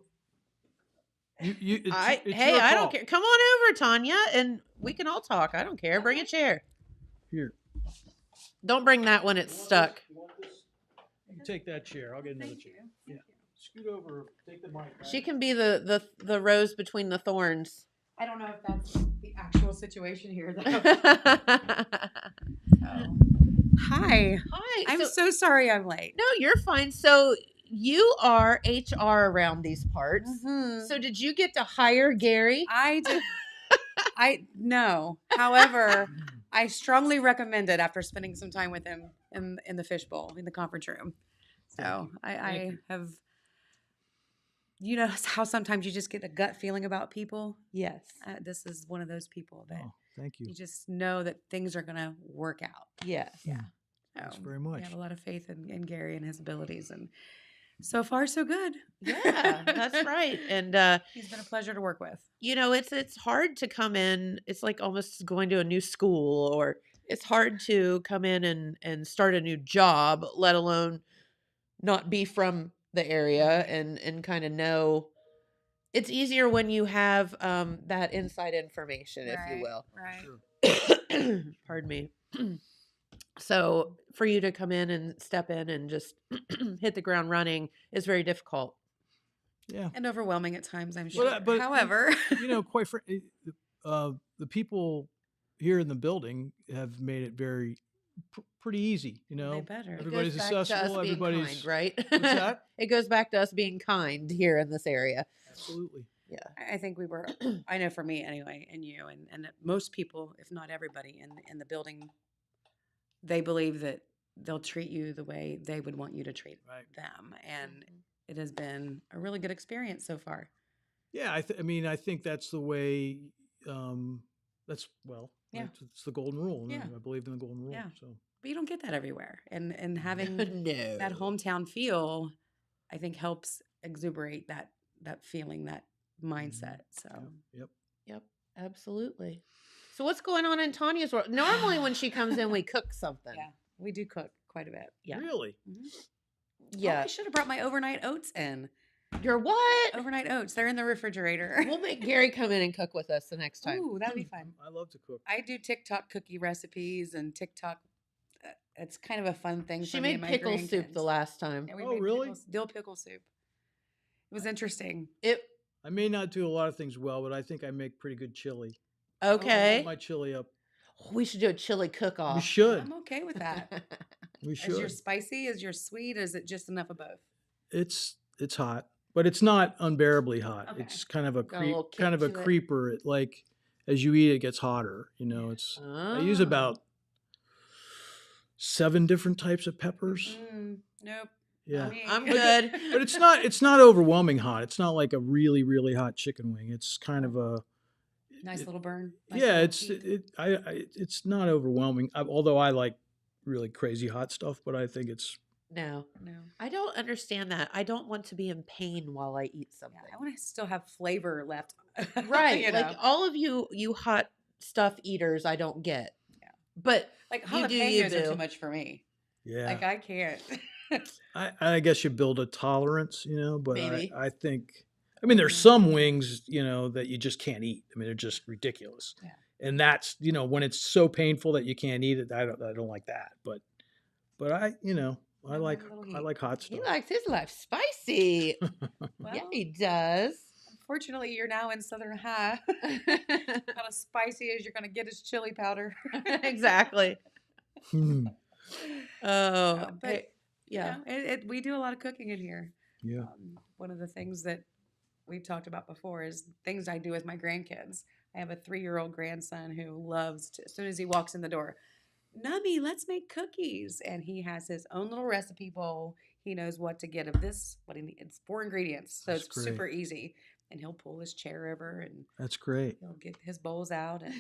It's Hey, your I call. don't care. Come on over, Tonya, and we can all talk. I don't care. Bring a chair. Here. Don't bring that when it's stuck. You want this? You can take that chair. I'll get another chair. Yeah. Scoot over. Take the mic back. She can be the rose between the thorns. I don't know if that's the actual situation here, though. Hi. Hi. I'm so sorry I'm late. No, you're fine. So you are HR around these parts. Mhm. So did you get to hire Gary? I did. No. However, I strongly recommend it after spending some time with him in the fishbowl in the conference room. So I have. You know how sometimes you just get a gut feeling about people? Yes. This is one of those people that Oh, thank you. you just know that things are going to work out. Yes. Yeah. Thanks So very I much. have a lot of faith in Gary and his abilities, and so far so good. Yeah, that's right. And He's been a pleasure to work with. it's hard to come in. It's like almost going to a new school, or it's hard to come in and start a new job, let alone not be from the area and kind of know. It's easier when you have that inside information, if you will. Right. Sure. Pardon me. So for you to come in and step in and just hit the ground running is very difficult. Yeah. And overwhelming at times, I'm But, sure. but However, quite frankly, the people here in the building have made it very pretty easy. they better. Everybody's It goes back to us accessible. being Everybody's kind, right? What's that? It goes back to us being kind here in this area. Absolutely. Yeah. I think we were. I know for me anyway, and you, and most people, if not everybody, in the building, they believe that they'll treat you the way they would want you to treat Right. them, and it has been a really good experience so far. Yeah. I think that's the way. Yeah. It's the golden rule. And Yeah. I believe in the golden rule. Yeah. So But you don't get that everywhere, and having No. that hometown feel, I think helps exuberate that feeling, that mindset. So yep. Yep, absolutely. So what's going on in Tanya's world? Normally when she comes in, we cook something. yeah, we do cook quite a bit. Yeah. Really? Mhm. Yeah. Oh, I should have brought my overnight oats in. Your what? Overnight oats. They're in the refrigerator. We'll make Gary come in and cook with us the next time. Ooh, that'd be fun. I love to cook. I do TikTok cookie recipes and TikTok. It's kind of a fun thing. She for me made and my pickle soup grandkids. the last time. Yeah, we Oh, made really? Dill pickle soup. It was interesting. I may not do a lot of things well, but I think I make pretty good chili. Okay. Put my chili up. We should do a chili cook-off. We should. I'm okay with that. We Is your should. spicy? Is your sweet? Is it just enough of both? It's hot, but it's not unbearably hot. Okay. It's kind of a Got a little kick kind of a to it. creeper. It, like as you eat it gets hotter. You know, it's I use Ah. about 7 different types of peppers. Nope. Yeah. Me. I'm good. But it's not overwhelming hot. It's not like a really really hot chicken wing. It's kind of a Nice little burn. Nice yeah. little heat. It's not overwhelming. Although I like really crazy hot stuff, but I think it's No. No. I don't understand that. I don't want to be in pain while I eat something. Yeah, I want to still have flavor left. Right. You Like know? all of you hot stuff eaters, I don't get. Yeah. But Like you do, you jalapenos are do. too much for me. yeah. Like I can't. I guess you build a tolerance, you know, but Maybe. I think, I mean, there's some wings, you know, that you just can't eat. I mean, they're just ridiculous. Yeah. And that's, you know, when it's so painful that you can't eat it, I don't like that. But I, you know, I I like like a little I heat. like hot He stuff. likes his life spicy. Yeah, Well, he does. unfortunately, you're now in Southern High. Not as spicy as you're going to get is chili powder. Exactly. Hmm. Oh, But hey, yeah. You know, we do a lot of cooking in here. Yeah. One of the things that we've talked about before is things I do with my grandkids. I have a 3-year-old grandson who loves to, as soon as he walks in the door, Nummy, let's make cookies. And he has his own little recipe bowl. He knows what to get of this, what he needs. It's 4 ingredients, so That's it's great. super easy. And he'll pull his chair over and That's great. he'll get his bowls out. And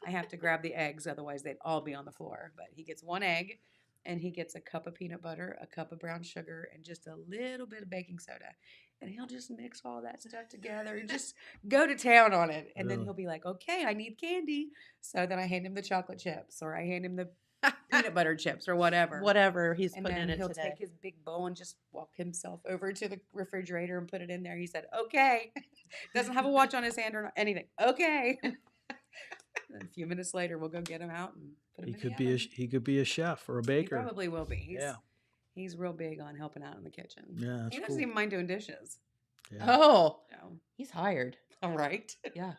I have to grab the eggs, otherwise they'd all be on the floor. But he gets 1 egg, and he gets a cup of peanut butter, a cup of brown sugar, and just a little bit of baking soda. And he'll just mix all that stuff together and just go to town on it. And then Really? he'll be like, okay, I need candy. So then I hand him the chocolate chips, or I hand him the peanut butter chips, or whatever. Whatever he's And putting then in it he'll today. take his big bowl and just walk himself over to the refrigerator and put it in there. He said, okay. Doesn't have a watch on his hand or anything. Okay. And a few minutes later, we'll go get him out and put him He in could the be oven. he could be a chef or a He baker. probably will be. Yeah. He's real big on helping out in the kitchen. Yeah, that's He doesn't cool. even mind doing dishes. Yeah. Oh, No. he's hired. All right. Yeah.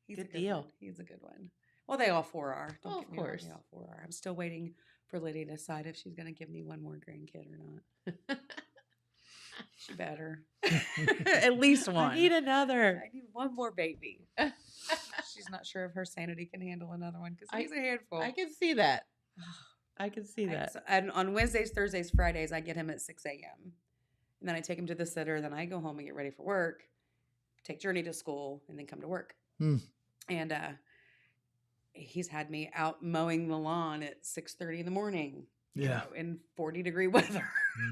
He's Good a good deal. one. He's a good one. Well, they all 4 are. Don't Oh, get of me wrong, course. They all 4 are. I'm still waiting for Lydia to decide if she's going to give me one more grandkid or not. She better. At least one. I need another. I need one more baby. She's not sure if her sanity can handle another one because I- he's a handful. I can see that. I can see that. And on Wednesdays, Thursdays, Fridays, I get him at 6 a.m. And then I take him to the sitter. Then I go home and get ready for work, take Journey to school, and then come to work. Hmm. And he's had me out mowing the lawn at 6:30 in the morning. you Yeah. know, in 40-degree weather.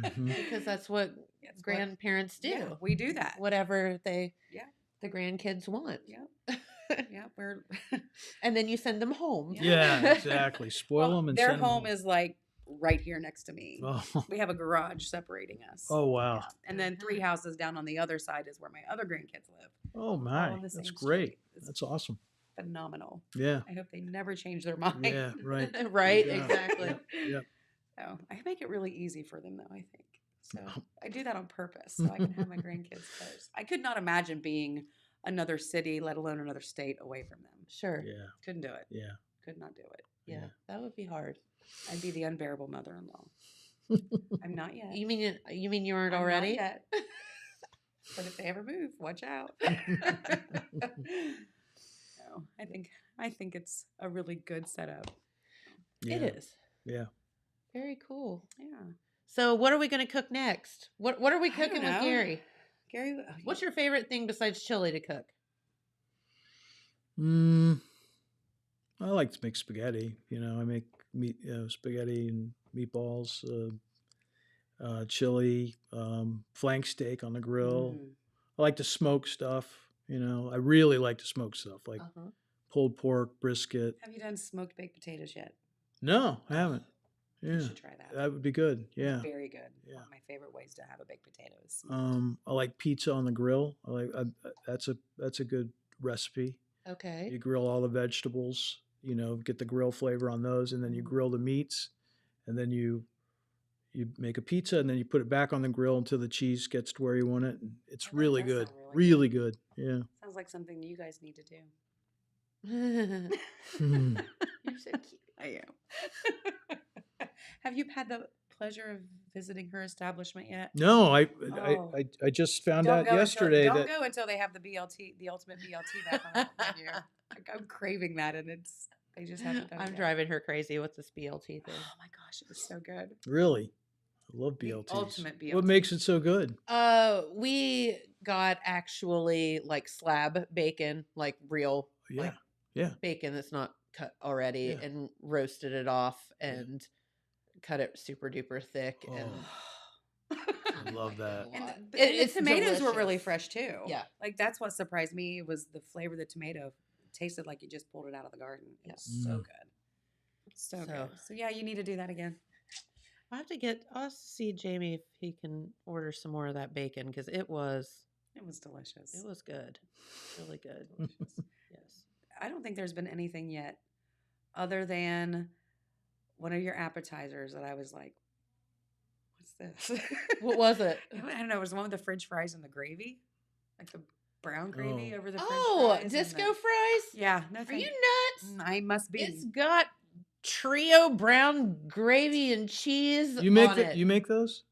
Mhm. Because that's what It's what- grandparents do. Yeah, we do that. Whatever Yeah. the grandkids want. Yeah. Yeah, we're And then you send them home. Yeah, exactly. Spoil them and their send 'em home is like right here next to me. Oh, We have a garage separating us. oh wow. And then 3 houses down on the other side is where my other grandkids live. Oh All my. on the That's same great. street. It's That's awesome. phenomenal. Yeah. I hope they never change their mind. Yeah, right. Right, Yeah, exactly. Yeah. So I make it really easy for them, though, I think. So I do that on purpose so I can have my grandkids close. I could not imagine being another city, let alone another state, away from them. Sure. Yeah. Couldn't do it. Yeah. Could not do it. Yeah, Yeah. that would be hard. I'd be the unbearable mother-in-law. I'm not yet. You mean you aren't I'm not already? yet. But if they ever move, watch out. No, I think it's a really good setup. Yeah. It is. Yeah. Very cool. Yeah. So what are we going to cook next? What are we I don't cooking with know. Gary? Gary, What's your favorite thing besides chili to cook? I like to make spaghetti. You know, I make meat, spaghetti and meatballs, chili, flank steak on the grill. Mhm. I like to smoke stuff. You know, I really like to smoke stuff like pulled pork, brisket. Have you done smoked baked potatoes yet? No, I haven't. You should try that. That would be good. Yeah. Very good. Yeah. One of my favorite ways to have a baked potato is I like pizza on the grill. That's a good recipe. Okay. You grill all the vegetables, get the grill flavor on those, and then you grill the meats, and then you make a pizza, and then you put it back on the grill until the cheese gets to where you want it. And it's that really does good. sound really Really good. Yeah. sounds like something you guys need to do. Hmm. You're so cute. I am. Have you had the pleasure of visiting her establishment yet? No, I Oh. just found Don't out go yesterday until, that don't go until they have the BLT, the ultimate BLT back on the menu. Like, I'm craving that, and they just haven't done it I'm yet. driving her crazy with this BLT thing. Oh my gosh, it was so good. really, I love The BLTs. ultimate What makes it so good? We got actually like slab bacon, like real Yeah, like yeah. bacon that's not cut already, Yeah. and roasted it off and cut it super duper thick. And I love that. And lot. the It's tomatoes were really delicious. fresh too. Yeah. Like that's what surprised me was the flavor of the tomato. It tasted like you just pulled it out of the garden. It's so Mm. good. So So- good. So yeah, you need to do that again. I'll have to see Jamie if he can order some more of that bacon, because it was delicious. good, really good. Yes. I don't think there's been anything yet other than one of your appetizers that I was like, what's this? What was it? I don't know. It was the one with the French fries and the gravy, like the brown gravy Oh. over the French Oh, fries. and disco the- fries? Yeah. No, Are thank- you nuts? I must be. It's got trio brown gravy and cheese You make on it. you make those?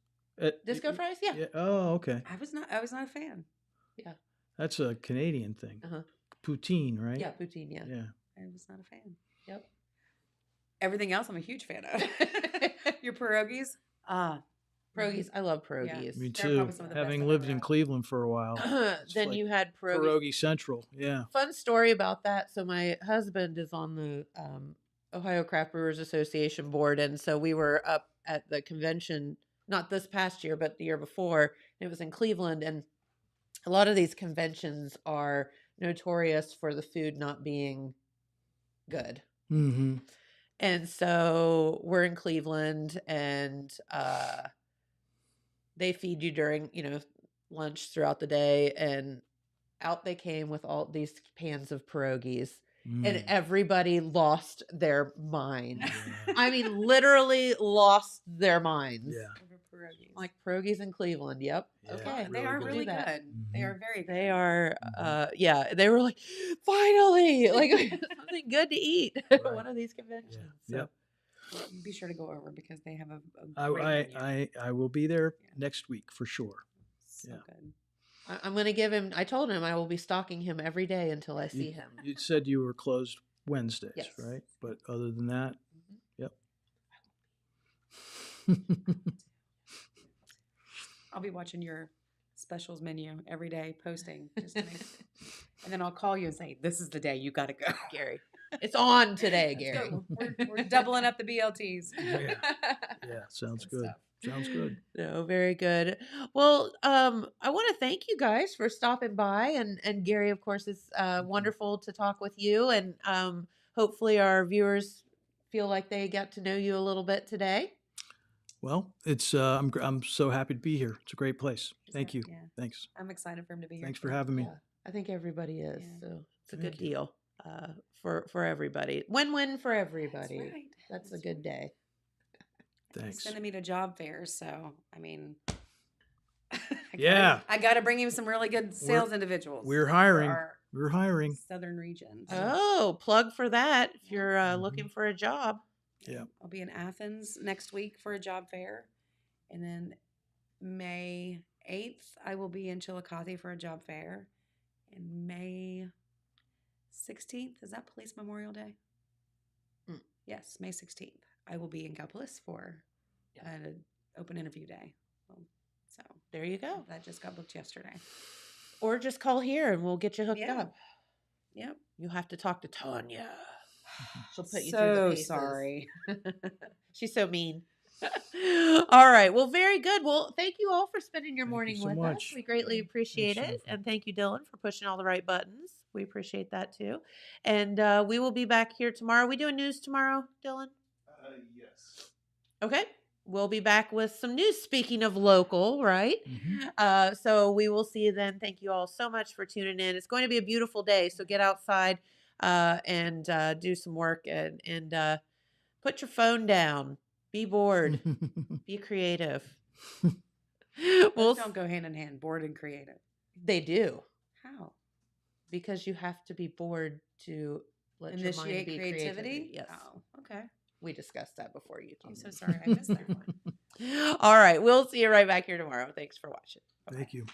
Disco fries? Yeah. Yeah. Oh, okay. I was not a fan. That's a Canadian thing. Uh-huh. Poutine, right? Yeah, poutine, yeah. Yeah. I was not a fan. Yep. Everything else, I'm a huge fan of. Your pierogies, Pierogies. I love Yeah. pierogies. Me They're too. probably some of the best Having I've lived ever in had. Cleveland for a while. Then like you had pierogies. Pierogi Central. Yeah. Fun story about that. So my husband is on the Ohio Craft Brewers Association board, and so we were up at the convention, not this past year, but the year before. And it was in Cleveland, and a lot of these conventions are notorious for the food not being good. Mm-hmm. And so we're in Cleveland, and they feed you during, lunch throughout the day, and out they came with all these pans of pierogies, and everybody lost their mind. I mean, literally lost their minds. Yeah. Over pierogies. Like pierogies in Cleveland. Yep. Yeah, Okay. They are we'll do really good. that. They are very good. They are, they were like, finally, like something good to eat at Right. one of these conventions. Yep. You be sure to go over because they have a I great menu. I will be there Yeah. next week for sure. So yeah. good. I'm going to give him, I told him I will be stalking him every day until I see You, him. you said you were closed Wednesdays, Yes. right? But other than that, yep. I'll be watching your specials menu every day, posting, just to make, and then I'll call you and say, "This is the day you got to go, Gary. It's on today, Let's Gary. go. We're doubling up the BLTs. Yeah. Yeah, sounds Good good. stuff. Sounds good. No, very good. Well, I want to thank you guys for stopping by, and Gary, of course, it's wonderful to talk with you, and hopefully our viewers feel like they got to know you a little bit today. Well, it's I'm so happy to be here. It's a great place. Thank you. Yeah. Thanks. I'm excited for him to be here. Thanks for too. having me. Yeah, I think everybody is. Yeah. So it's a Thank good you. deal for everybody. Win-win for everybody. That's right. That's a That's good right. day. He's Thanks. sending me to job fairs, so I mean, Yeah. I got to bring him some really good sales individuals. We're for hiring. our We're hiring. southern region. Oh, plug for that if you're Mhm. looking for a job. Yeah. I'll be in Athens next week for a job fair. And then May 8th, I will be in Chillicothe for a job fair. And May 16th, is that Police Memorial Day? Mm. Yes, May 16th. I will be in Gallipolis for an open interview day. So There you go. that just got booked yesterday. Or just call here and we'll get you hooked Yeah. up. Yep. You have to talk to Tonia. She'll put you through So the paces. sorry. She's so mean. All right. Well, very good. Well, thank you all for spending your Thank you morning so with much. us. We greatly appreciate Thanks, it. Jennifer. And thank you, Dylan, for pushing all the right buttons. We appreciate that too. And we will be back here tomorrow. We doing news tomorrow, Dylan? Yes. Okay. We'll be back with some news. Speaking of local, right? So we will see you then. Thank you all so much for tuning in. It's going to be a beautiful day. So get outside and do some work and put your phone down. Be bored. Be creative. Those don't go hand in hand. Bored and creative. They do. How? Because you have to be bored to let your mind Initiate be creativity? Yes. Oh, okay. We discussed that before you I'm came so in. sorry I missed that one. All right. We'll see you right back here tomorrow. Thanks for watching. Bye-bye. Thank you.